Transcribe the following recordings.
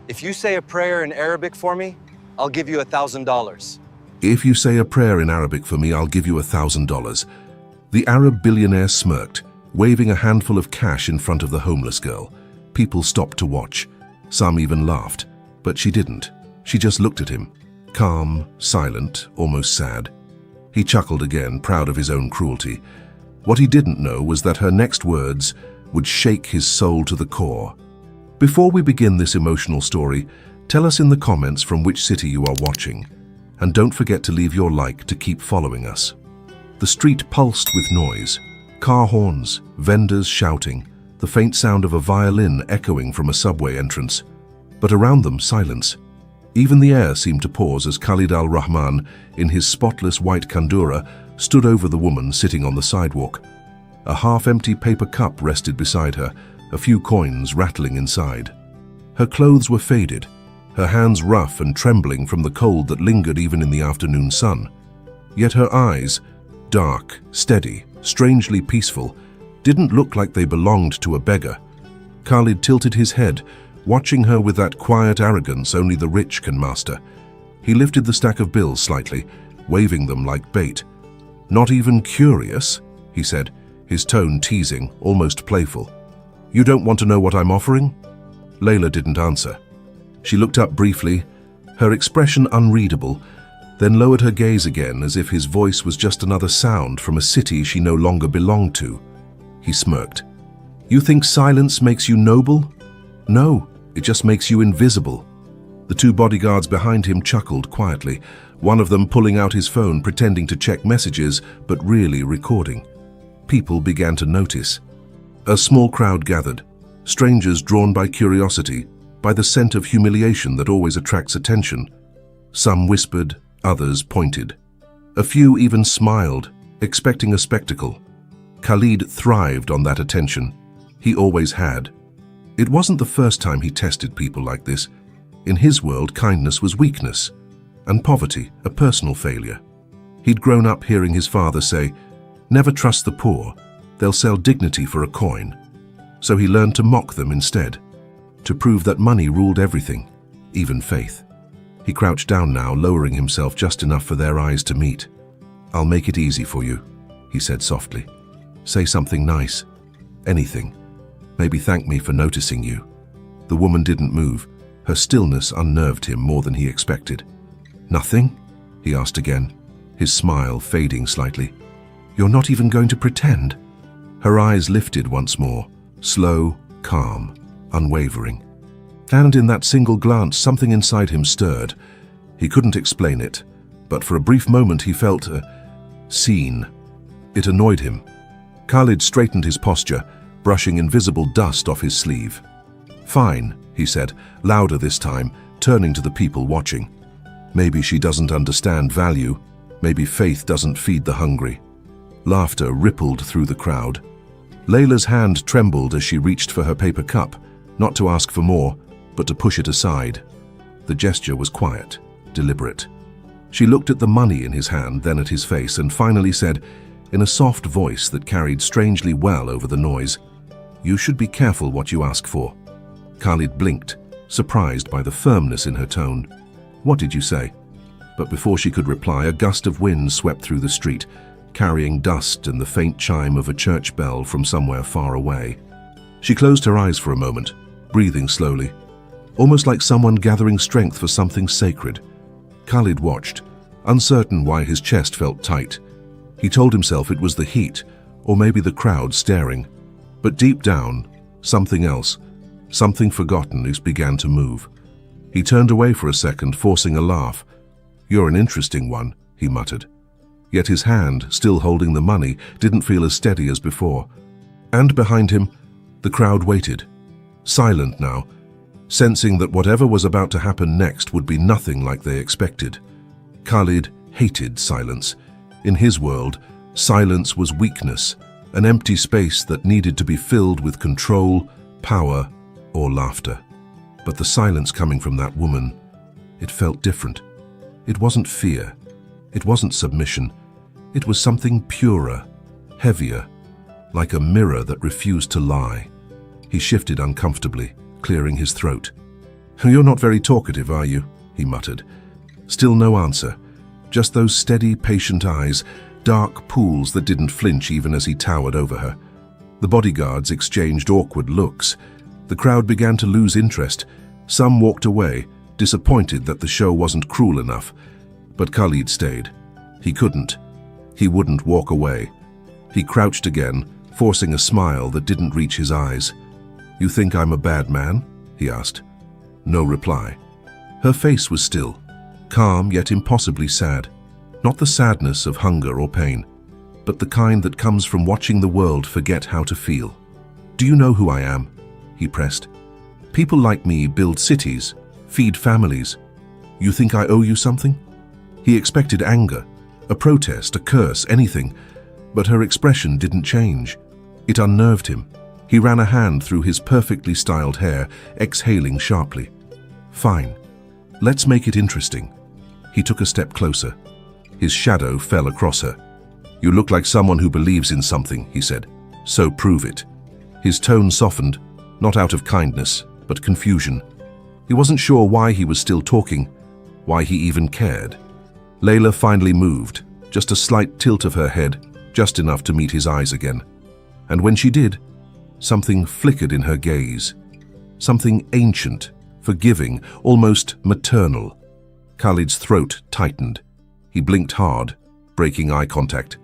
If you say a prayer in Arabic for me, I'll give you $1,000. If you say a prayer in Arabic for me, I'll give you $1,000. The Arab billionaire smirked, waving a handful of cash in front of the homeless girl. People stopped to watch. Some even laughed, but she didn't. She just looked at him, calm, silent, almost sad. He chuckled again, proud of his own cruelty. What he didn't know was that her next words would shake his soul to the core. Before we begin this emotional story, tell us in the comments from which city you are watching. And don't forget to leave your like to keep following us. The street pulsed with noise. Car horns, vendors shouting, the faint sound of a violin echoing from a subway entrance. But around them, silence. Even the air seemed to pause as Khalid al-Rahman, in his spotless white kandura, stood over the woman sitting on the sidewalk. A half-empty paper cup rested beside her, a few coins rattling inside. Her clothes were faded, her hands rough and trembling from the cold that lingered even in the afternoon sun. Yet her eyes, dark, steady, strangely peaceful, didn't look like they belonged to a beggar. Khalid tilted his head, watching her with that quiet arrogance only the rich can master. He lifted the stack of bills slightly, waving them like bait. "Not even curious?" he said, his tone teasing, almost playful. "You don't want to know what I'm offering?" Layla didn't answer. She looked up briefly, her expression unreadable, then lowered her gaze again as if his voice was just another sound from a city she no longer belonged to. He smirked. "You think silence makes you noble? No, it just makes you invisible." The two bodyguards behind him chuckled quietly, one of them pulling out his phone pretending to check messages but really recording. People began to notice. A small crowd gathered, strangers drawn by curiosity, by the scent of humiliation that always attracts attention. Some whispered, others pointed. A few even smiled, expecting a spectacle. Khalid thrived on that attention. He always had. It wasn't the first time he tested people like this. In his world, kindness was weakness, and poverty a personal failure. He'd grown up hearing his father say, "Never trust the poor. They'll sell dignity for a coin." So he learned to mock them instead, to prove that money ruled everything, even faith. He crouched down now, lowering himself just enough for their eyes to meet. "I'll make it easy for you," he said softly. "Say something nice. Anything. Maybe thank me for noticing you." The woman didn't move. Her stillness unnerved him more than he expected. "Nothing?" he asked again, his smile fading slightly. "You're not even going to pretend?" Her eyes lifted once more, slow, calm, unwavering. And in that single glance, something inside him stirred. He couldn't explain it, but for a brief moment he felt seen. It annoyed him. Khalid straightened his posture, brushing invisible dust off his sleeve. "Fine," he said, louder this time, turning to the people watching. "Maybe she doesn't understand value. Maybe faith doesn't feed the hungry." Laughter rippled through the crowd. Layla's hand trembled as she reached for her paper cup, not to ask for more, but to push it aside. The gesture was quiet, deliberate. She looked at the money in his hand, then at his face, and finally said, in a soft voice that carried strangely well over the noise, "You should be careful what you ask for." Khalid blinked, surprised by the firmness in her tone. "What did you say?" But before she could reply, a gust of wind swept through the street, carrying dust and the faint chime of a church bell from somewhere far away. She closed her eyes for a moment, breathing slowly, almost like someone gathering strength for something sacred. Khalid watched, uncertain why his chest felt tight. He told himself it was the heat, or maybe the crowd staring. But deep down, something else, something forgotten, began to move. He turned away for a second, forcing a laugh. "You're an interesting one," he muttered. Yet his hand, still holding the money, didn't feel as steady as before. And behind him, the crowd waited, silent now, sensing that whatever was about to happen next would be nothing like they expected. Khalid hated silence. In his world, silence was weakness, an empty space that needed to be filled with control, power, or laughter. But the silence coming from that woman, it felt different. It wasn't fear. It wasn't submission. It was something purer, heavier, like a mirror that refused to lie. He shifted uncomfortably, clearing his throat. You're not very talkative, are you? He muttered. Still no answer. Just those steady, patient eyes, dark pools that didn't flinch even as he towered over her. The bodyguards exchanged awkward looks. The crowd began to lose interest. Some walked away, disappointed that the show wasn't cruel enough. But Khalid stayed. He couldn't. He wouldn't walk away. He crouched again, forcing a smile that didn't reach his eyes. "You think I'm a bad man?" he asked. No reply. Her face was still, calm yet impossibly sad. Not the sadness of hunger or pain, but the kind that comes from watching the world forget how to feel. "Do you know who I am?" he pressed. "People like me build cities, feed families. You think I owe you something?" He expected anger, a protest, a curse, anything, but her expression didn't change. It unnerved him. He ran a hand through his perfectly styled hair, exhaling sharply. "Fine. Let's make it interesting." He took a step closer. His shadow fell across her. "You look like someone who believes in something," he said. "So prove it." His tone softened, not out of kindness, but confusion. He wasn't sure why he was still talking, why he even cared. Layla finally moved, just a slight tilt of her head, just enough to meet his eyes again. And when she did, something flickered in her gaze. Something ancient, forgiving, almost maternal. Khalid's throat tightened. He blinked hard, breaking eye contact.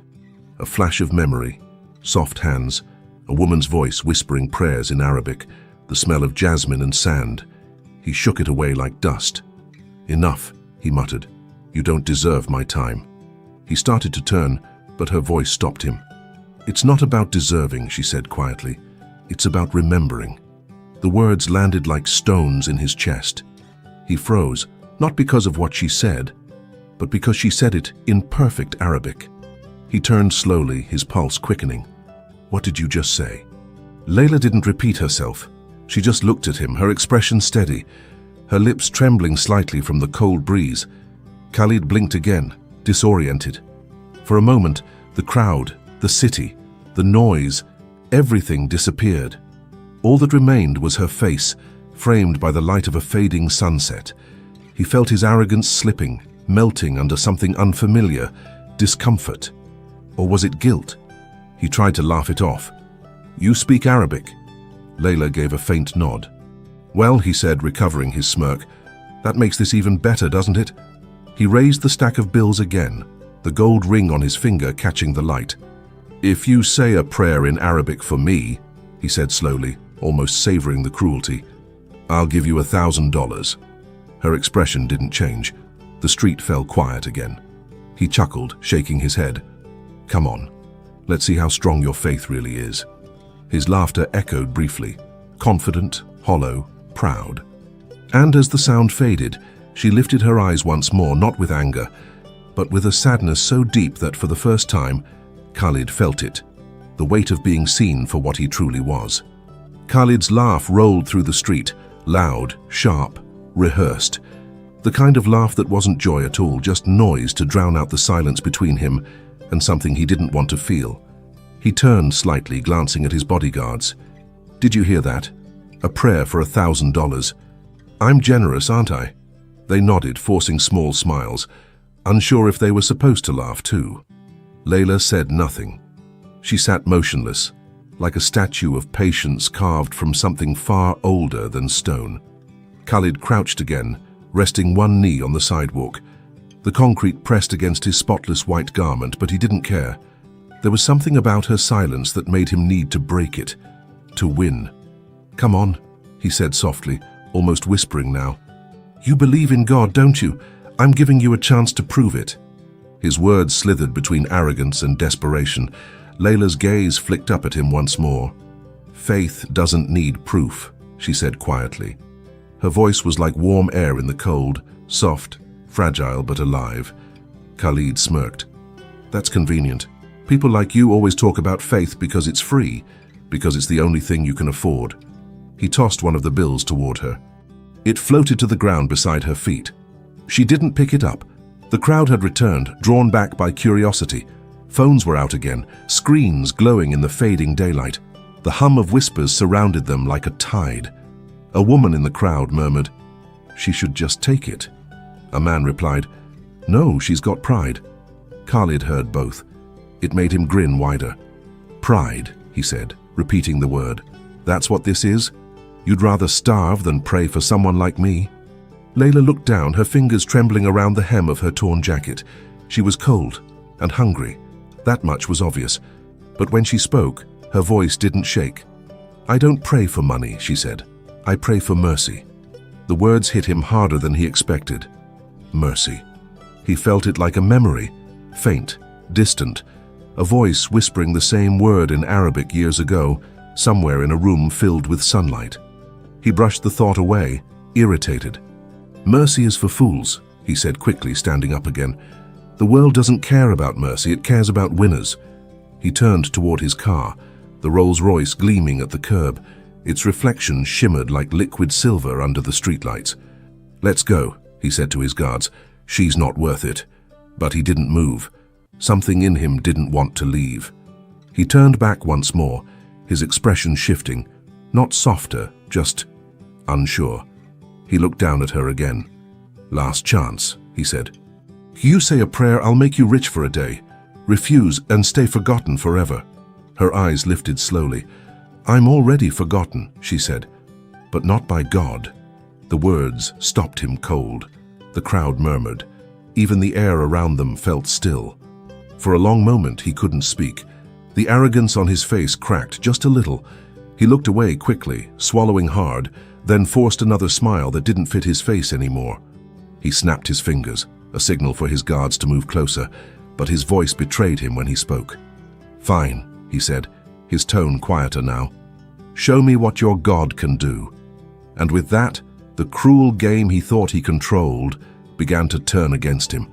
A flash of memory, soft hands, a woman's voice whispering prayers in Arabic, the smell of jasmine and sand. He shook it away like dust. "Enough," he muttered. "You don't deserve my time." He started to turn, but her voice stopped him. "It's not about deserving," she said quietly. "It's about remembering." The words landed like stones in his chest. He froze, not because of what she said, but because she said it in perfect Arabic. He turned slowly, his pulse quickening. "What did you just say?" Layla didn't repeat herself. She just looked at him, her expression steady, her lips trembling slightly from the cold breeze. Khalid blinked again, disoriented. For a moment, the crowd, the city, the noise, everything disappeared. All that remained was her face, framed by the light of a fading sunset. He felt his arrogance slipping, melting under something unfamiliar, discomfort. Or was it guilt? He tried to laugh it off. "You speak Arabic?" Layla gave a faint nod. "Well," he said, recovering his smirk, "that makes this even better, doesn't it?" He raised the stack of bills again, the gold ring on his finger catching the light. "If you say a prayer in Arabic for me," he said slowly, almost savoring the cruelty, "I'll give you $1,000. Her expression didn't change. The street fell quiet again. He chuckled, shaking his head. "Come on, let's see how strong your faith really is." His laughter echoed briefly, confident, hollow, proud. And as the sound faded, she lifted her eyes once more, not with anger, but with a sadness so deep that for the first time, Khalid felt it, the weight of being seen for what he truly was. Khalid's laugh rolled through the street, loud, sharp, rehearsed. The kind of laugh that wasn't joy at all, just noise to drown out the silence between him and something he didn't want to feel. He turned slightly, glancing at his bodyguards. "Did you hear that? A prayer for $1,000. I'm generous, aren't I?" They nodded, forcing small smiles, unsure if they were supposed to laugh too. Layla said nothing. She sat motionless, like a statue of patience carved from something far older than stone. Khalid crouched again, resting one knee on the sidewalk. The concrete pressed against his spotless white garment, but he didn't care. There was something about her silence that made him need to break it, to win. "Come on," he said softly, almost whispering now. "You believe in God, don't you? I'm giving you a chance to prove it." His words slithered between arrogance and desperation. Layla's gaze flicked up at him once more. "Faith doesn't need proof," she said quietly. Her voice was like warm air in the cold, soft, fragile but alive. Khalid smirked. "That's convenient. People like you always talk about faith because it's free, because it's the only thing you can afford." He tossed one of the bills toward her. It floated to the ground beside her feet. She didn't pick it up. The crowd had returned, drawn back by curiosity. Phones were out again, screens glowing in the fading daylight. The hum of whispers surrounded them like a tide. A woman in the crowd murmured, She should just take it. A man replied, "No, she's got pride." Khalid heard both. It made him grin wider. "Pride," he said, repeating the word. "That's what this is? You'd rather starve than pray for someone like me?" Layla looked down, her fingers trembling around the hem of her torn jacket. She was cold and hungry. That much was obvious. But when she spoke, her voice didn't shake. "I don't pray for money," she said. "I pray for mercy." The words hit him harder than he expected. Mercy. He felt it like a memory, faint, distant, a voice whispering the same word in Arabic years ago, somewhere in a room filled with sunlight. He brushed the thought away, irritated. "Mercy is for fools," he said quickly, standing up again. "The world doesn't care about mercy, it cares about winners." He turned toward his car, the Rolls-Royce gleaming at the curb. Its reflection shimmered like liquid silver under the streetlights. "Let's go," he said to his guards. "She's not worth it." But he didn't move. Something in him didn't want to leave. He turned back once more, his expression shifting, not softer, just unsure. He looked down at her again. "Last chance," he said. "You say a prayer, I'll make you rich for a day. Refuse and stay forgotten forever." Her eyes lifted slowly. "I'm already forgotten," she said, "but not by God." The words stopped him cold. The crowd murmured. Even the air around them felt still. For a long moment he couldn't speak. The arrogance on his face cracked just a little. He looked away quickly, swallowing hard, then forced another smile that didn't fit his face anymore. He snapped his fingers, a signal for his guards to move closer, but his voice betrayed him when he spoke. "Fine," he said, his tone quieter now. "Show me what your God can do." And with that, the cruel game he thought he controlled began to turn against him.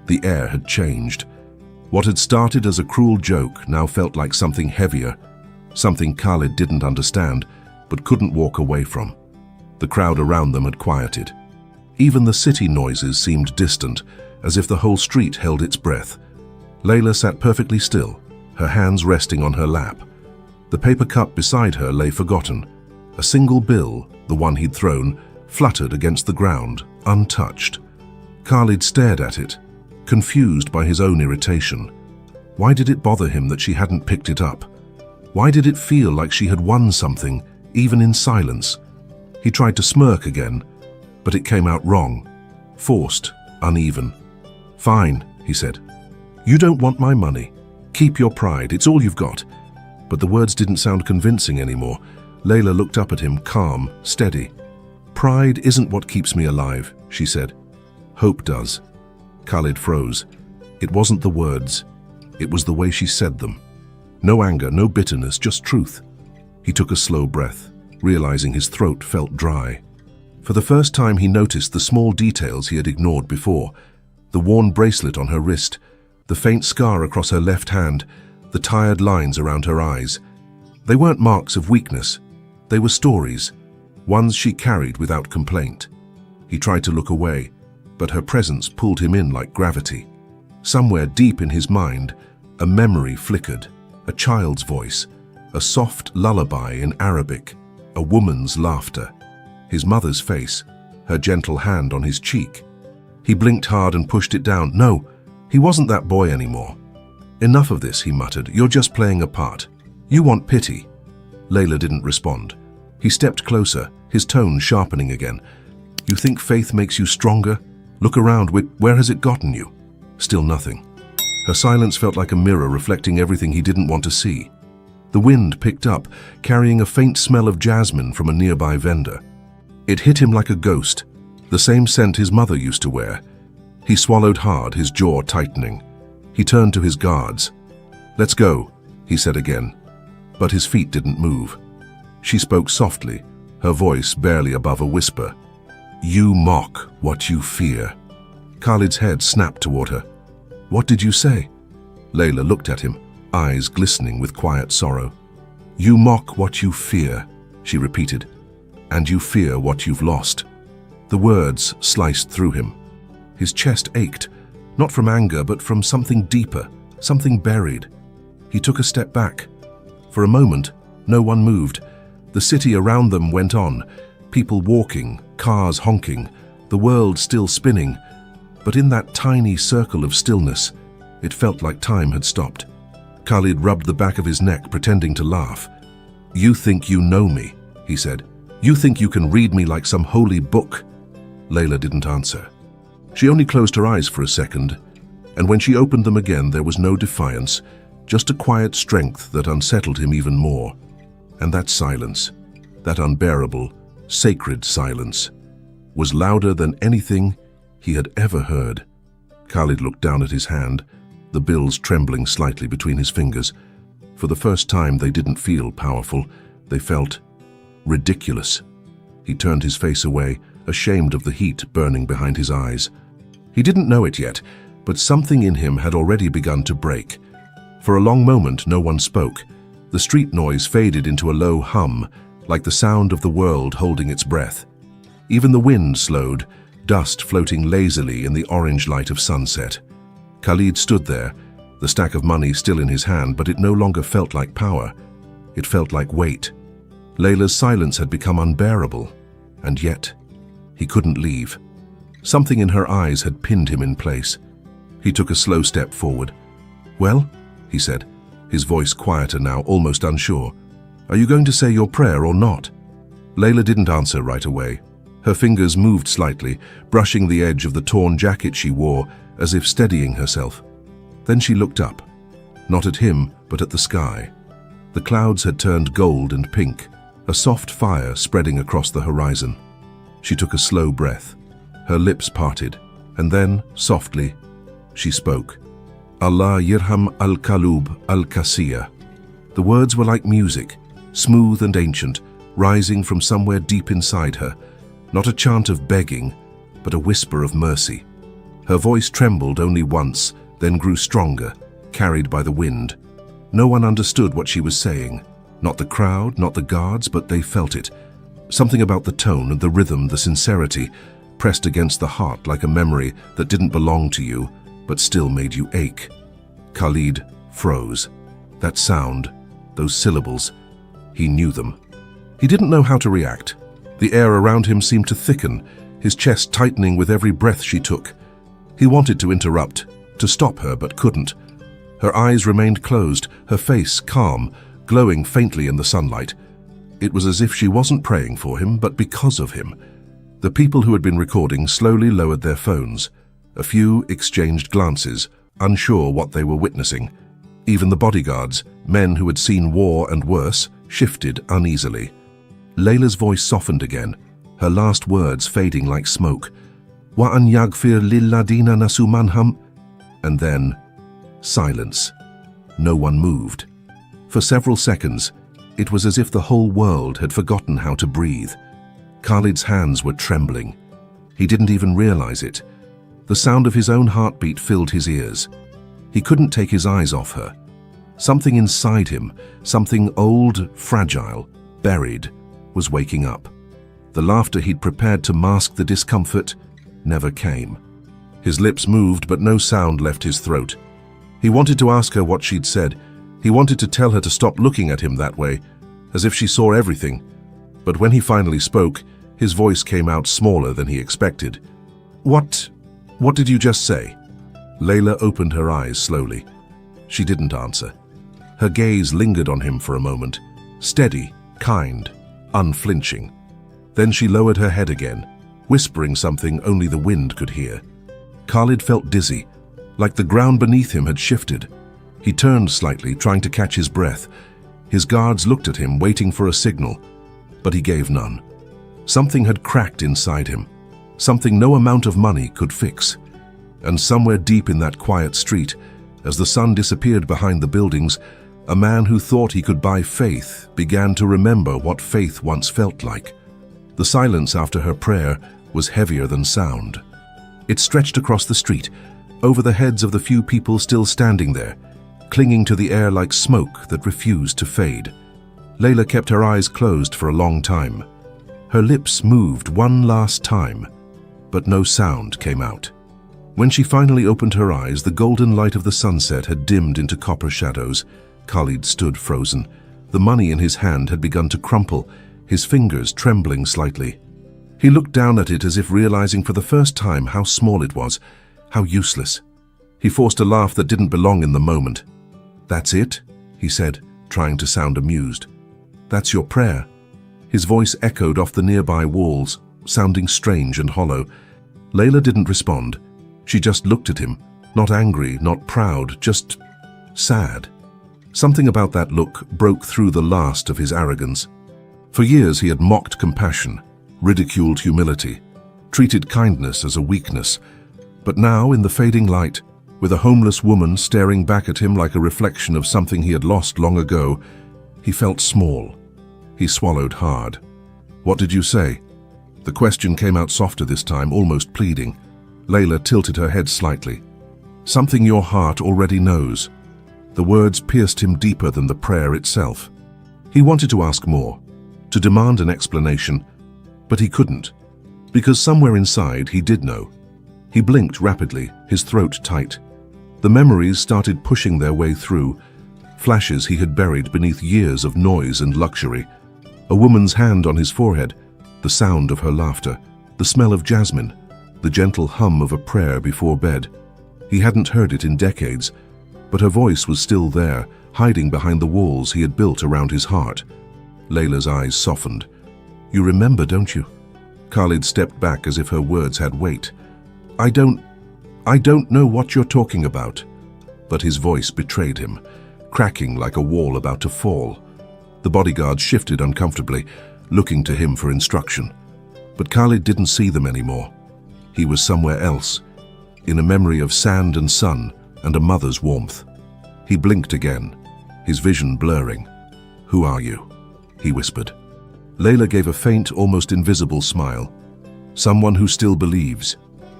The air had changed. What had started as a cruel joke now felt like something heavier, something Khalid didn't understand, but couldn't walk away from. The crowd around them had quieted. Even the city noises seemed distant, as if the whole street held its breath. Layla sat perfectly still, her hands resting on her lap. The paper cup beside her lay forgotten. A single bill, the one he'd thrown, fluttered against the ground, untouched. Khalid stared at it, confused by his own irritation. Why did it bother him that she hadn't picked it up? Why did it feel like she had won something, even in silence? He tried to smirk again, but it came out wrong, forced, uneven. "Fine," he said. "You don't want my money. Keep your pride, it's all you've got." But the words didn't sound convincing anymore. Layla looked up at him, calm, steady. "Pride isn't what keeps me alive," she said. "Hope does." Khalid froze. It wasn't the words. It was the way she said them. No anger, no bitterness, just truth. He took a slow breath, realizing his throat felt dry. For the first time he noticed the small details he had ignored before. The worn bracelet on her wrist, the faint scar across her left hand, the tired lines around her eyes. They weren't marks of weakness. They were stories, ones she carried without complaint. He tried to look away, but her presence pulled him in like gravity. Somewhere deep in his mind, a memory flickered, a child's voice, a soft lullaby in Arabic, a woman's laughter, his mother's face, her gentle hand on his cheek. He blinked hard and pushed it down. No, he wasn't that boy anymore. "Enough of this," he muttered. "You're just playing a part. You want pity." Layla didn't respond. He stepped closer, his tone sharpening again. "You think faith makes you stronger? Look around, where has it gotten you?" Still nothing. Her silence felt like a mirror reflecting everything he didn't want to see. The wind picked up, carrying a faint smell of jasmine from a nearby vendor. It hit him like a ghost, the same scent his mother used to wear. He swallowed hard, his jaw tightening. He turned to his guards. "Let's go," he said again. But his feet didn't move. She spoke softly, her voice barely above a whisper. "You mock what you fear." Khalid's head snapped toward her. "What did you say?" Layla looked at him, eyes glistening with quiet sorrow. "You mock what you fear," she repeated, "and you fear what you've lost." The words sliced through him. His chest ached, not from anger, but from something deeper, something buried. He took a step back. For a moment, no one moved. The city around them went on, people walking, cars honking, the world still spinning. But in that tiny circle of stillness, it felt like time had stopped. Khalid rubbed the back of his neck, pretending to laugh. "You think you know me," he said. "You think you can read me like some holy book?" Layla didn't answer. She only closed her eyes for a second, and when she opened them again, there was no defiance, just a quiet strength that unsettled him even more. And that silence, that unbearable, sacred silence, was louder than anything he had ever heard. Khalid looked down at his hand, the bills trembling slightly between his fingers. For the first time, they didn't feel powerful. They felt ridiculous. He turned his face away, ashamed of the heat burning behind his eyes. He didn't know it yet, but something in him had already begun to break. For a long moment, no one spoke. The street noise faded into a low hum, like the sound of the world holding its breath. Even the wind slowed, dust floating lazily in the orange light of sunset. Khalid stood there, the stack of money still in his hand, but it no longer felt like power. It felt like weight. Layla's silence had become unbearable, and yet he couldn't leave. Something in her eyes had pinned him in place. He took a slow step forward. "Well?" he said, his voice quieter now, almost unsure. "Are you going to say your prayer or not?" Layla didn't answer right away. Her fingers moved slightly, brushing the edge of the torn jacket she wore, as if steadying herself. Then she looked up, not at him, but at the sky. The clouds had turned gold and pink, a soft fire spreading across the horizon. She took a slow breath. Her lips parted, and then, softly, she spoke. "Allah yirham al-kalub al-kasiya." The words were like music, smooth and ancient, rising from somewhere deep inside her. Not a chant of begging, but a whisper of mercy. Her voice trembled only once, then grew stronger, carried by the wind. No one understood what she was saying. Not the crowd, not the guards, but they felt it. Something about the tone and the rhythm, the sincerity, pressed against the heart like a memory that didn't belong to you, but still made you ache. Khalid froze. That sound, those syllables, he knew them. He didn't know how to react. The air around him seemed to thicken, his chest tightening with every breath she took. He wanted to interrupt, to stop her, but couldn't. Her eyes remained closed, her face calm, glowing faintly in the sunlight. It was as if she wasn't praying for him, but because of him. The people who had been recording slowly lowered their phones. A few exchanged glances, unsure what they were witnessing. Even the bodyguards, men who had seen war and worse, shifted uneasily. Layla's voice softened again, her last words fading like smoke. "Wa an yaghfir lilladina nasu manhum." And then, silence. No one moved. For several seconds, it was as if the whole world had forgotten how to breathe. Khalid's hands were trembling. He didn't even realize it. The sound of his own heartbeat filled his ears. He couldn't take his eyes off her. Something inside him, something old, fragile, buried, was waking up. The laughter he'd prepared to mask the discomfort never came. His lips moved, but no sound left his throat. He wanted to ask her what she'd said. He wanted to tell her to stop looking at him that way, as if she saw everything. But when he finally spoke, his voice came out smaller than he expected. What did you just say?" Layla opened her eyes slowly. She didn't answer. Her gaze lingered on him for a moment, steady, kind, unflinching. Then she lowered her head again, whispering something only the wind could hear. Khalid felt dizzy, like the ground beneath him had shifted. He turned slightly, trying to catch his breath. His guards looked at him, waiting for a signal, but he gave none. Something had cracked inside him, something no amount of money could fix. And somewhere deep in that quiet street, as the sun disappeared behind the buildings, a man who thought he could buy faith began to remember what faith once felt like. The silence after her prayer was heavier than sound. It stretched across the street, over the heads of the few people still standing there, clinging to the air like smoke that refused to fade. Layla kept her eyes closed for a long time. Her lips moved one last time, but no sound came out. When she finally opened her eyes, the golden light of the sunset had dimmed into copper shadows. Khalid stood frozen. The money in his hand had begun to crumple, his fingers trembling slightly. He looked down at it as if realizing for the first time how small it was, how useless. He forced a laugh that didn't belong in the moment. "That's it?" he said, trying to sound amused. "That's your prayer?" His voice echoed off the nearby walls, sounding strange and hollow. Layla didn't respond. She just looked at him, not angry, not proud, just sad. Something about that look broke through the last of his arrogance. For years he had mocked compassion, ridiculed humility, treated kindness as a weakness. But now, in the fading light, with a homeless woman staring back at him like a reflection of something he had lost long ago, he felt small. He swallowed hard. "What did you say?" The question came out softer this time, almost pleading. Layla tilted her head slightly. "Something your heart already knows." The words pierced him deeper than the prayer itself. He wanted to ask more, to demand an explanation, but he couldn't, because somewhere inside he did know. He blinked rapidly, his throat tight. The memories started pushing their way through, flashes he had buried beneath years of noise and luxury. A woman's hand on his forehead, the sound of her laughter, the smell of jasmine, the gentle hum of a prayer before bed. He hadn't heard it in decades, but her voice was still there, hiding behind the walls he had built around his heart. Layla's eyes softened. "You remember, don't you?" Khalid stepped back as if her words had weight. I don't know what you're talking about." But his voice betrayed him, cracking like a wall about to fall. The bodyguard shifted uncomfortably, looking to him for instruction. But Khalid didn't see them anymore. He was somewhere else, in a memory of sand and sun and a mother's warmth. He blinked again, his vision blurring. "Who are you?" he whispered. Layla gave a faint, almost invisible smile. "Someone who still believes."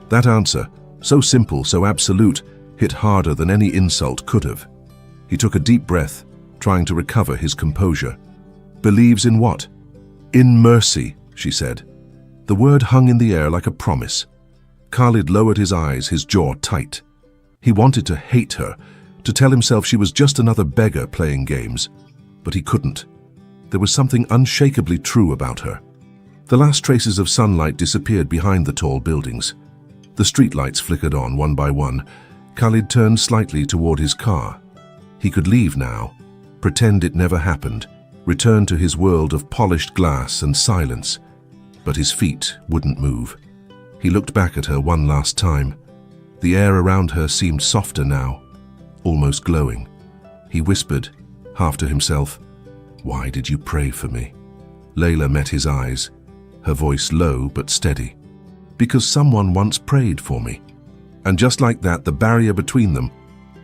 That answer, so simple, so absolute, hit harder than any insult could have. He took a deep breath, trying to recover his composure. "Believes in what?" "In mercy," she said. The word hung in the air like a promise. Khalid lowered his eyes, his jaw tight. He wanted to hate her, to tell himself she was just another beggar playing games. But he couldn't. There was something unshakably true about her. The last traces of sunlight disappeared behind the tall buildings. The streetlights flickered on one by one. Khalid turned slightly toward his car. He could leave now, pretend it never happened, return to his world of polished glass and silence. But his feet wouldn't move. He looked back at her one last time. The air around her seemed softer now, almost glowing. He whispered, half to himself, "Why did you pray for me?" Layla met his eyes, her voice low but steady. "Because someone once prayed for me." And just like that, the barrier between them,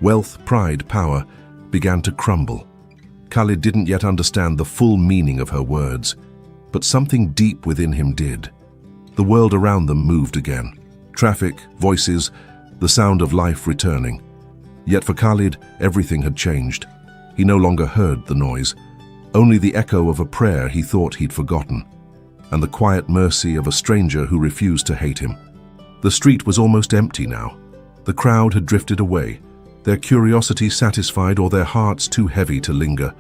wealth, pride, power, began to crumble. Khalid didn't yet understand the full meaning of her words, but something deep within him did. The world around them moved again. Traffic, voices, the sound of life returning. Yet for Khalid, everything had changed. He no longer heard the noise, only the echo of a prayer he thought he'd forgotten, and the quiet mercy of a stranger who refused to hate him. The street was almost empty now. The crowd had drifted away, their curiosity satisfied or their hearts too heavy to linger.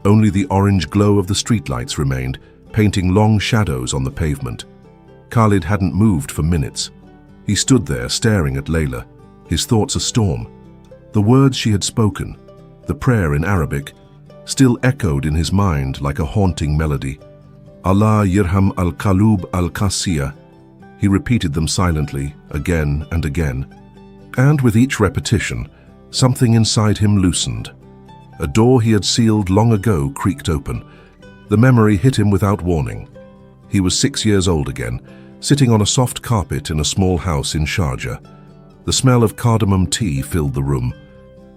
Only the orange glow of the streetlights remained, painting long shadows on the pavement. Khalid hadn't moved for minutes. He stood there staring at Layla, his thoughts a storm. The words she had spoken, the prayer in Arabic, still echoed in his mind like a haunting melody. Allah yirham al-qalub al-qasiyah. He repeated them silently, again and again. And with each repetition, something inside him loosened. A door he had sealed long ago creaked open. The memory hit him without warning. He was 6 years old again, sitting on a soft carpet in a small house in Sharjah. The smell of cardamom tea filled the room.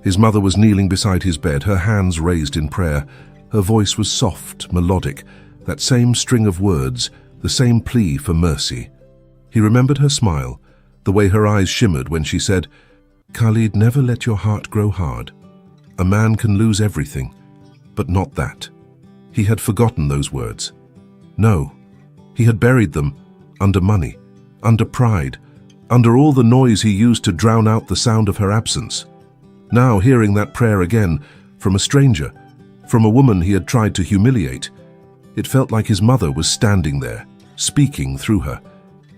His mother was kneeling beside his bed, her hands raised in prayer. Her voice was soft, melodic, that same string of words, the same plea for mercy. He remembered her smile, the way her eyes shimmered when she said, "Khalid, never let your heart grow hard. A man can lose everything, but not that." He had forgotten those words. No, he had buried them under money, under pride, under all the noise he used to drown out the sound of her absence. Now, hearing that prayer again, from a stranger, from a woman he had tried to humiliate, it felt like his mother was standing there, speaking through her.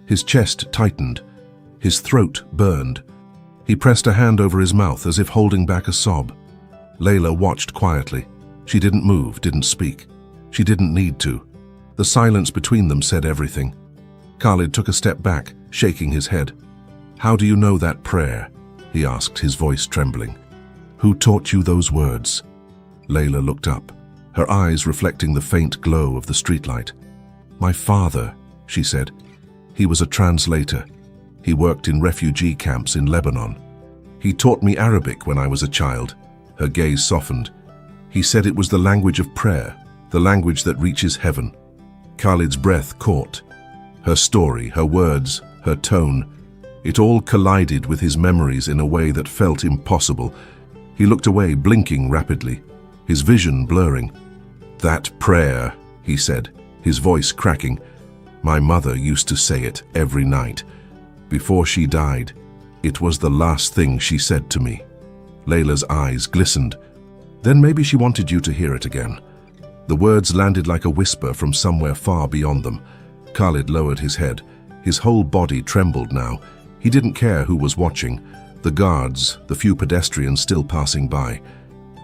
His chest tightened. His throat burned. He pressed a hand over his mouth as if holding back a sob. Layla watched quietly. She didn't move, didn't speak. She didn't need to. The silence between them said everything. Khalid took a step back, shaking his head. "How do you know that prayer?" he asked, his voice trembling. "Who taught you those words?" Layla looked up, her eyes reflecting the faint glow of the streetlight. "My father," she said. "He was a translator. He worked in refugee camps in Lebanon. He taught me Arabic when I was a child." Her gaze softened. "He said it was the language of prayer, the language that reaches heaven." Khalid's breath caught. Her story, her words, her tone, it all collided with his memories in a way that felt impossible. He looked away, blinking rapidly, his vision blurring. "That prayer," he said, his voice cracking. "My mother used to say it every night. Before she died, it was the last thing she said to me." Layla's eyes glistened. "Then maybe she wanted you to hear it again." The words landed like a whisper from somewhere far beyond them. Khalid lowered his head. His whole body trembled now. He didn't care who was watching, the guards, the few pedestrians still passing by.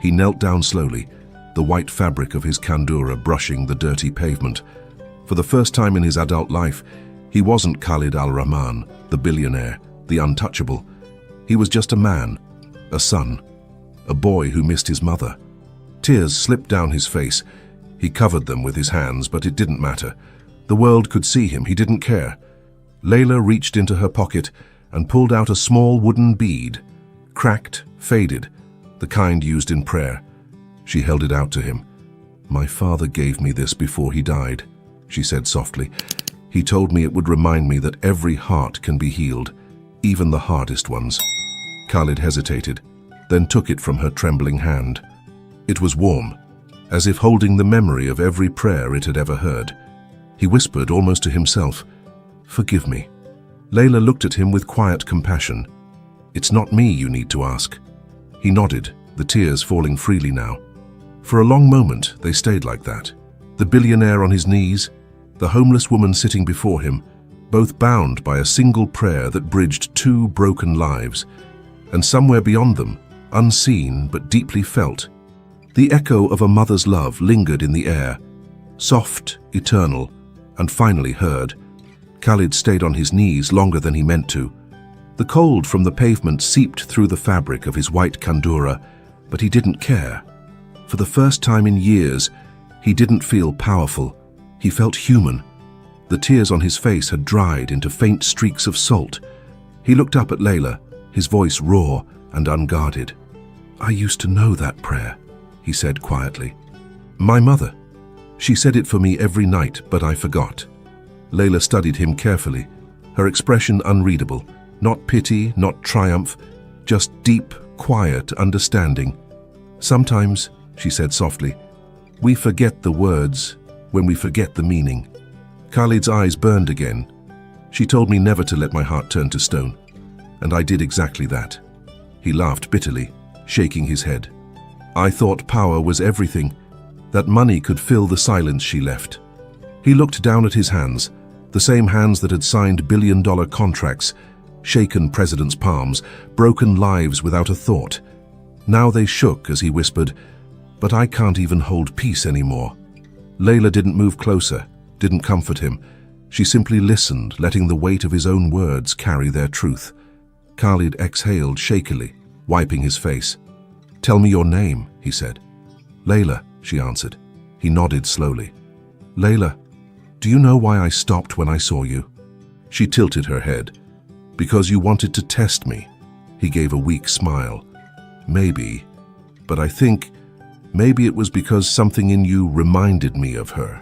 He knelt down slowly, the white fabric of his kandura brushing the dirty pavement. For the first time in his adult life, he wasn't Khalid al-Rahman, the billionaire, the untouchable. He was just a man, a son, a boy who missed his mother. Tears slipped down his face. He covered them with his hands, but it didn't matter. The world could see him, he didn't care. Layla reached into her pocket and pulled out a small wooden bead, cracked, faded, the kind used in prayer. She held it out to him. "My father gave me this before he died," she said softly. "He told me it would remind me that every heart can be healed, even the hardest ones." Khalid hesitated, then took it from her trembling hand. It was warm, as if holding the memory of every prayer it had ever heard. He whispered almost to himself, "Forgive me." Layla looked at him with quiet compassion. "It's not me you need to ask." He nodded, the tears falling freely now. For a long moment, they stayed like that. The billionaire on his knees, the homeless woman sitting before him, both bound by a single prayer that bridged two broken lives. And somewhere beyond them, unseen but deeply felt, the echo of a mother's love lingered in the air, soft, eternal, and finally heard. Khalid stayed on his knees longer than he meant to. The cold from the pavement seeped through the fabric of his white kandura, but he didn't care. For the first time in years, he didn't feel powerful. He felt human. The tears on his face had dried into faint streaks of salt. He looked up at Layla, his voice raw and unguarded. "I used to know that prayer," he said quietly. "My mother. She said it for me every night, but I forgot." Layla studied him carefully, her expression unreadable. Not pity, not triumph, just deep, quiet understanding. "Sometimes," she said softly, "we forget the words when we forget the meaning." Khalid's eyes burned again. "She told me never to let my heart turn to stone, and I did exactly that." He laughed bitterly, shaking his head. "I thought power was everything, that money could fill the silence she left." He looked down at his hands, the same hands that had signed billion-dollar contracts, shaken presidents' palms, broken lives without a thought. Now they shook as he whispered, "But I can't even hold peace anymore." Layla didn't move closer, didn't comfort him. She simply listened, letting the weight of his own words carry their truth. Khalid exhaled shakily, wiping his face. "Tell me your name," he said. "Layla," she answered. He nodded slowly. "Layla, do you know why I stopped when I saw you?" She tilted her head. "Because you wanted to test me." He gave a weak smile. "Maybe, but I think maybe it was because something in you reminded me of her."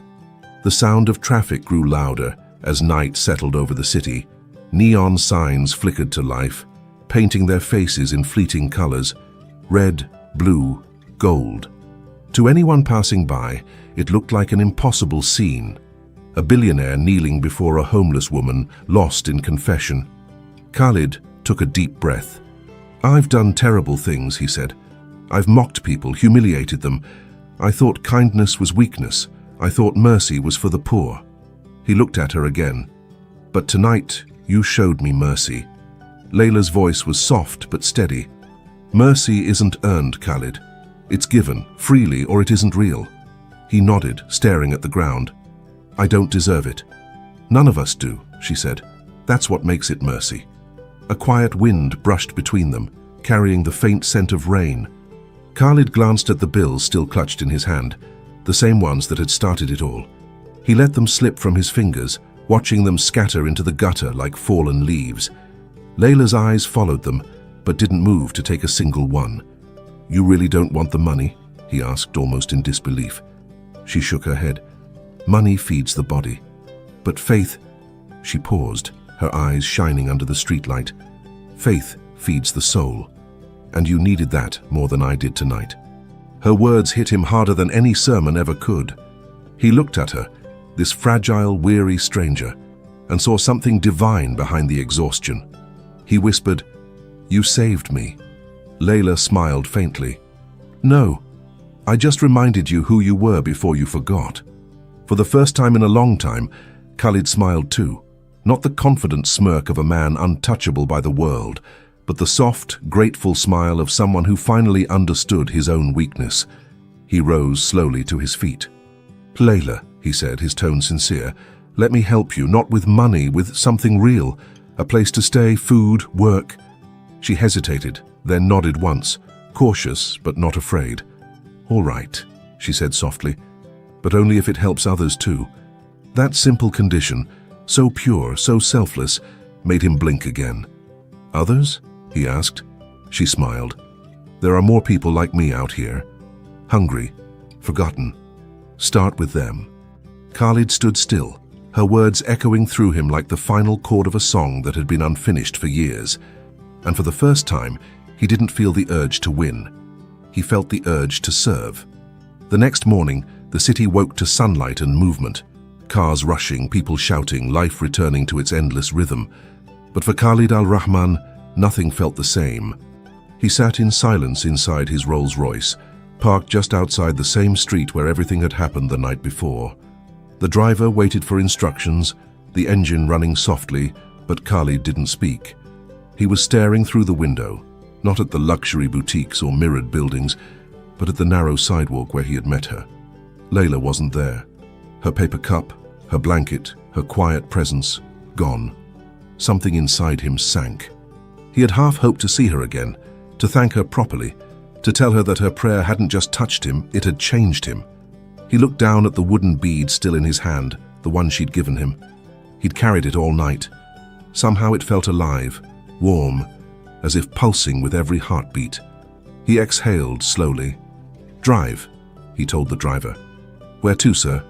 The sound of traffic grew louder as night settled over the city. Neon signs flickered to life, painting their faces in fleeting colors: red, blue, gold. To anyone passing by, it looked like an impossible scene. A billionaire kneeling before a homeless woman, lost in confession. Khalid took a deep breath. "I've done terrible things," he said. "I've mocked people, humiliated them. I thought kindness was weakness. I thought mercy was for the poor." He looked at her again. "But tonight, you showed me mercy." Layla's voice was soft but steady. "Mercy isn't earned, Khalid. It's given, freely, or it isn't real." He nodded, staring at the ground. "I don't deserve it." "None of us do," she said. "That's what makes it mercy." A quiet wind brushed between them, carrying the faint scent of rain. Khalid glanced at the bills still clutched in his hand, the same ones that had started it all. He let them slip from his fingers, watching them scatter into the gutter like fallen leaves. Layla's eyes followed them, but didn't move to take a single one. "You really don't want the money?" he asked, almost in disbelief. She shook her head. "Money feeds the body. But faith—" She paused, her eyes shining under the streetlight. "Faith feeds the soul. And you needed that more than I did tonight." Her words hit him harder than any sermon ever could. He looked at her, this fragile, weary stranger, and saw something divine behind the exhaustion. He whispered, "You saved me." Layla smiled faintly. "No, I just reminded you who you were before you forgot." For the first time in a long time, Khalid smiled too. Not the confident smirk of a man untouchable by the world, but the soft, grateful smile of someone who finally understood his own weakness. He rose slowly to his feet. "Layla," he said, his tone sincere, "let me help you, not with money, with something real. A place to stay, food, work." She hesitated, then nodded once, cautious but not afraid. "All right," she said softly, "but only if it helps others too." That simple condition, so pure, so selfless, made him blink again. "Others?" he asked. She smiled. "There are more people like me out here. Hungry, forgotten. Start with them." Khalid stood still, her words echoing through him like the final chord of a song that had been unfinished for years. And for the first time, he didn't feel the urge to win. He felt the urge to serve. The next morning, the city woke to sunlight and movement. Cars rushing, people shouting, life returning to its endless rhythm. But for Khalid al-Rahman, nothing felt the same. He sat in silence inside his Rolls-Royce, parked just outside the same street where everything had happened the night before. The driver waited for instructions, the engine running softly, but Khalid didn't speak. He was staring through the window, not at the luxury boutiques or mirrored buildings, but at the narrow sidewalk where he had met her. Layla wasn't there. Her paper cup, her blanket, her quiet presence, gone. Something inside him sank. He had half hoped to see her again, to thank her properly, to tell her that her prayer hadn't just touched him, it had changed him. He looked down at the wooden bead still in his hand, the one she'd given him. He'd carried it all night. Somehow it felt alive, warm, as if pulsing with every heartbeat. He exhaled slowly. "Drive," he told the driver. "Where to, sir?"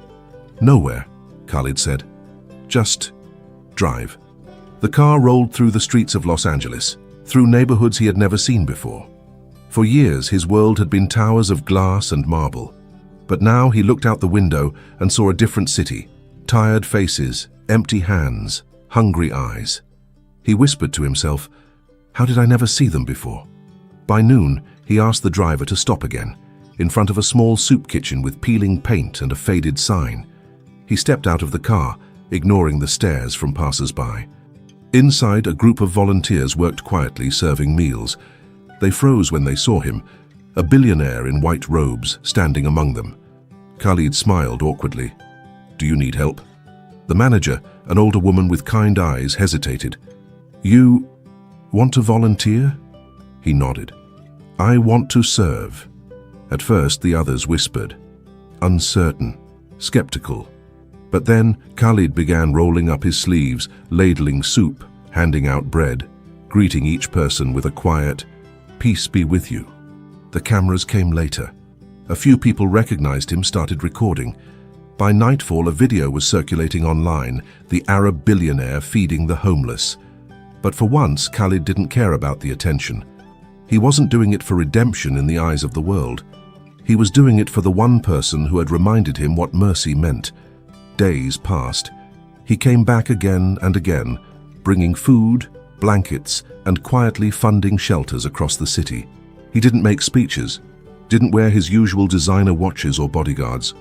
"Nowhere," Khalid said. "Just drive." The car rolled through the streets of Los Angeles, through neighborhoods he had never seen before. For years, his world had been towers of glass and marble. But now he looked out the window and saw a different city, tired faces, empty hands, hungry eyes. He whispered to himself, "How did I never see them before?" By noon, he asked the driver to stop again, in front of a small soup kitchen with peeling paint and a faded sign. He stepped out of the car, ignoring the stares from passers-by. Inside, a group of volunteers worked quietly, serving meals. They froze when they saw him, a billionaire in white robes standing among them. Khalid smiled awkwardly. "Do you need help?" The manager, an older woman with kind eyes, hesitated. "You want to volunteer?" He nodded. "I want to serve." At first, the others whispered, uncertain, skeptical. But then Khalid began rolling up his sleeves, ladling soup, handing out bread, greeting each person with a quiet, "Peace be with you." The cameras came later. A few people recognized him, started recording. By nightfall, a video was circulating online, the Arab billionaire feeding the homeless. But for once, Khalid didn't care about the attention. He wasn't doing it for redemption in the eyes of the world. He was doing it for the one person who had reminded him what mercy meant. Days passed. He came back again and again, bringing food, blankets, and quietly funding shelters across the city. He didn't make speeches, didn't wear his usual designer watches or bodyguards.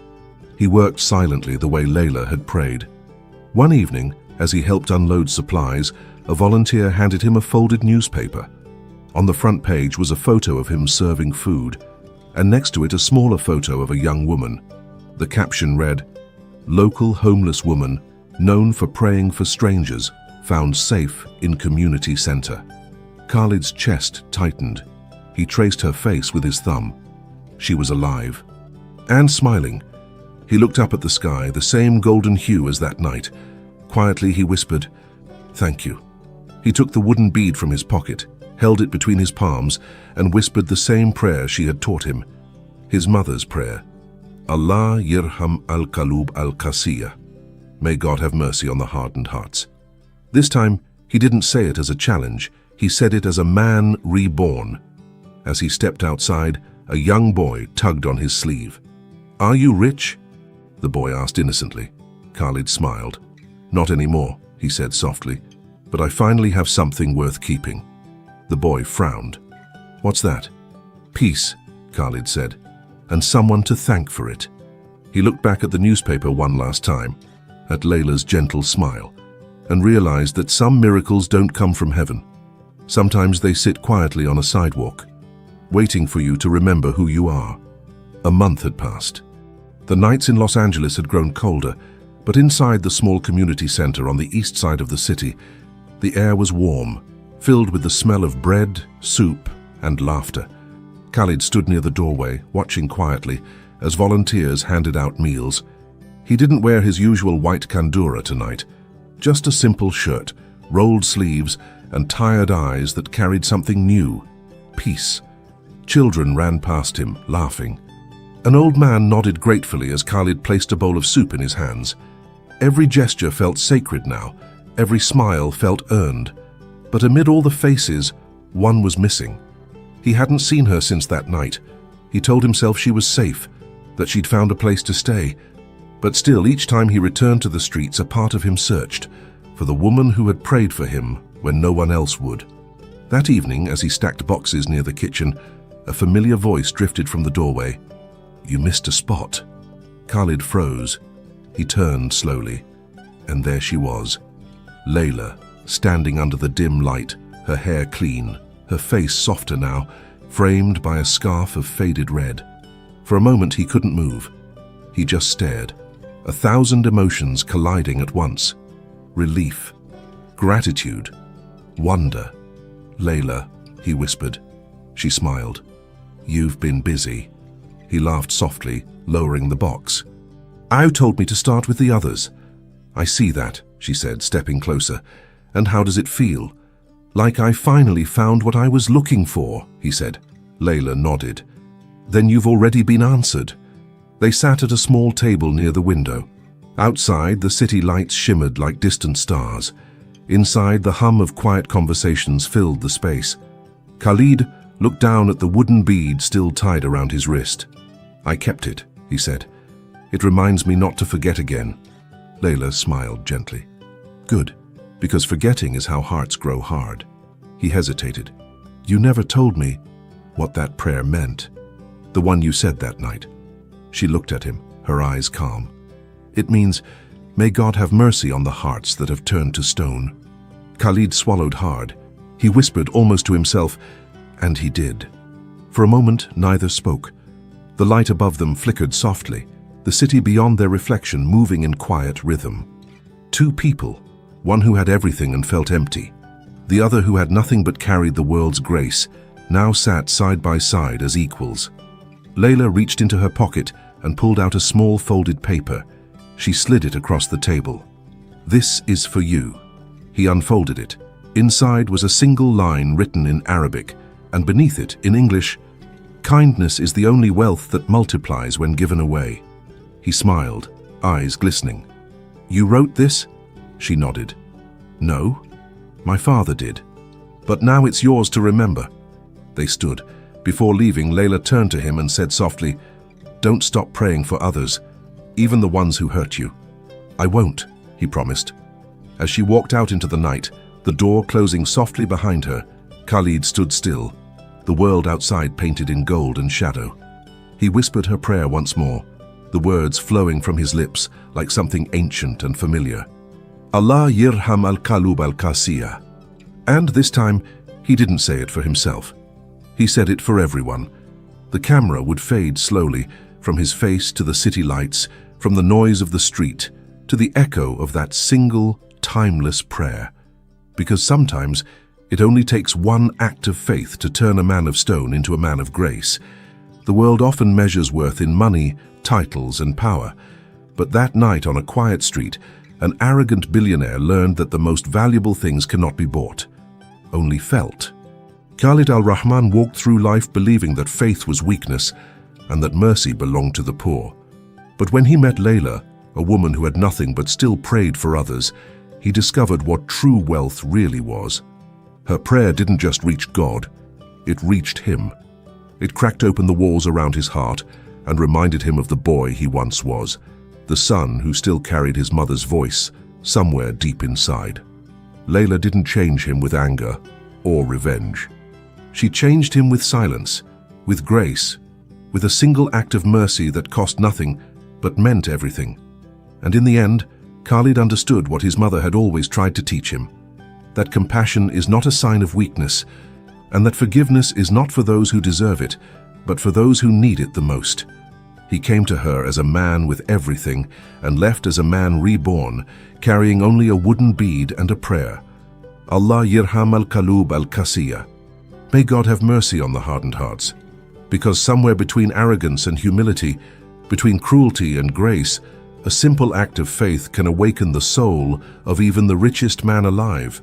He worked silently the way Layla had prayed. One evening, as he helped unload supplies, a volunteer handed him a folded newspaper. On the front page was a photo of him serving food, and next to it a smaller photo of a young woman. The caption read, "Local homeless woman, known for praying for strangers, found safe in community center." Khalid's chest tightened. He traced her face with his thumb. She was alive and smiling. He looked up at the sky, the same golden hue as that night. Quietly he whispered, "Thank you." He took the wooden bead from his pocket, held it between his palms, and whispered the same prayer she had taught him. His mother's prayer. Allah yirham al-qalub al-qasiyah. May God have mercy on the hardened hearts. This time, he didn't say it as a challenge. He said it as a man reborn. As he stepped outside, a young boy tugged on his sleeve. "Are you rich?" the boy asked innocently. Khalid smiled. "Not anymore," he said softly, "but I finally have something worth keeping." The boy frowned. "What's that?" "Peace," Khalid said, "and someone to thank for it." He looked back at the newspaper one last time, at Layla's gentle smile, and realized that some miracles don't come from heaven. Sometimes they sit quietly on a sidewalk, waiting for you to remember who you are. A month had passed. The nights in Los Angeles had grown colder, but inside the small community center on the east side of the city, the air was warm, filled with the smell of bread, soup, and laughter. Khalid stood near the doorway, watching quietly as volunteers handed out meals. He didn't wear his usual white kandura tonight, just a simple shirt, rolled sleeves, and tired eyes that carried something new, peace. Children ran past him, laughing. An old man nodded gratefully as Khalid placed a bowl of soup in his hands. Every gesture felt sacred now, every smile felt earned. But amid all the faces, one was missing. He hadn't seen her since that night. He told himself she was safe, that she'd found a place to stay. But still, each time he returned to the streets, a part of him searched for the woman who had prayed for him when no one else would. That evening, as he stacked boxes near the kitchen, a familiar voice drifted from the doorway. "You missed a spot." Khalid froze. He turned slowly, and there she was, Layla, standing under the dim light, her hair clean, her face softer now, framed by a scarf of faded red. For a moment he couldn't move. He just stared, 1,000 emotions colliding at once. Relief, gratitude, wonder. "Layla," he whispered. She smiled. "You've been busy." He laughed softly, lowering the box. "Au told me to start with the others." "I see that," she said, stepping closer. "And how does it feel?" "Like I finally found what I was looking for," he said. Layla nodded. "Then you've already been answered." They sat at a small table near the window. Outside, the city lights shimmered like distant stars. Inside, the hum of quiet conversations filled the space. Khalid looked down at the wooden bead still tied around his wrist. "I kept it," he said. "It reminds me not to forget again." Layla smiled gently. "Good, because forgetting is how hearts grow hard." He hesitated. "You never told me what that prayer meant." "The one you said that night." She looked at him, her eyes calm. "It means, may God have mercy on the hearts that have turned to stone." Khalid swallowed hard. He whispered almost to himself, and he did. For a moment, neither spoke. The light above them flickered softly, the city beyond their reflection moving in quiet rhythm. Two people, one who had everything and felt empty, the other who had nothing but carried the world's grace, now sat side by side as equals. Layla reached into her pocket and pulled out a small folded paper. She slid it across the table. "This is for you." He unfolded it. Inside was a single line written in Arabic, and beneath it, in English, "Kindness is the only wealth that multiplies when given away." He smiled, eyes glistening. "You wrote this?" She nodded. "No, my father did. But now it's yours to remember." They stood. Before leaving, Layla turned to him and said softly, "Don't stop praying for others, even the ones who hurt you." "I won't," he promised. As she walked out into the night, the door closing softly behind her, Khalid stood still, the world outside painted in gold and shadow. He whispered her prayer once more, the words flowing from his lips like something ancient and familiar. Allah yirham al-qalub al-qasiyah. And this time, he didn't say it for himself. He said it for everyone. The camera would fade slowly from his face to the city lights, from the noise of the street, to the echo of that single, timeless prayer. Because sometimes, it only takes one act of faith to turn a man of stone into a man of grace. The world often measures worth in money, titles, and power. But that night on a quiet street, an arrogant billionaire learned that the most valuable things cannot be bought, only felt. Khalid al-Rahman walked through life believing that faith was weakness and that mercy belonged to the poor. But when he met Layla, a woman who had nothing but still prayed for others, he discovered what true wealth really was. Her prayer didn't just reach God, it reached him. It cracked open the walls around his heart and reminded him of the boy he once was, the son who still carried his mother's voice somewhere deep inside. Layla didn't change him with anger or revenge. She changed him with silence, with grace, with a single act of mercy that cost nothing but meant everything. And in the end, Khalid understood what his mother had always tried to teach him, that compassion is not a sign of weakness, and that forgiveness is not for those who deserve it, but for those who need it the most. He came to her as a man with everything and left as a man reborn, carrying only a wooden bead and a prayer. Allah yirham al-qalub al-qasiyah. May God have mercy on the hardened hearts, because somewhere between arrogance and humility, between cruelty and grace, a simple act of faith can awaken the soul of even the richest man alive.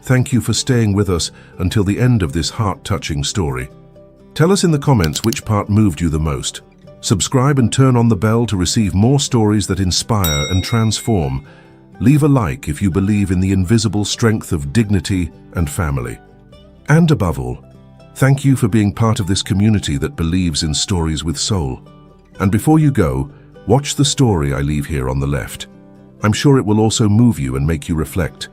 Thank you for staying with us until the end of this heart-touching story. Tell us in the comments which part moved you the most. Subscribe and turn on the bell to receive more stories that inspire and transform. Leave a like if you believe in the invisible strength of dignity and family. And above all, thank you for being part of this community that believes in stories with soul. And before you go, watch the story I leave here on the left. I'm sure it will also move you and make you reflect.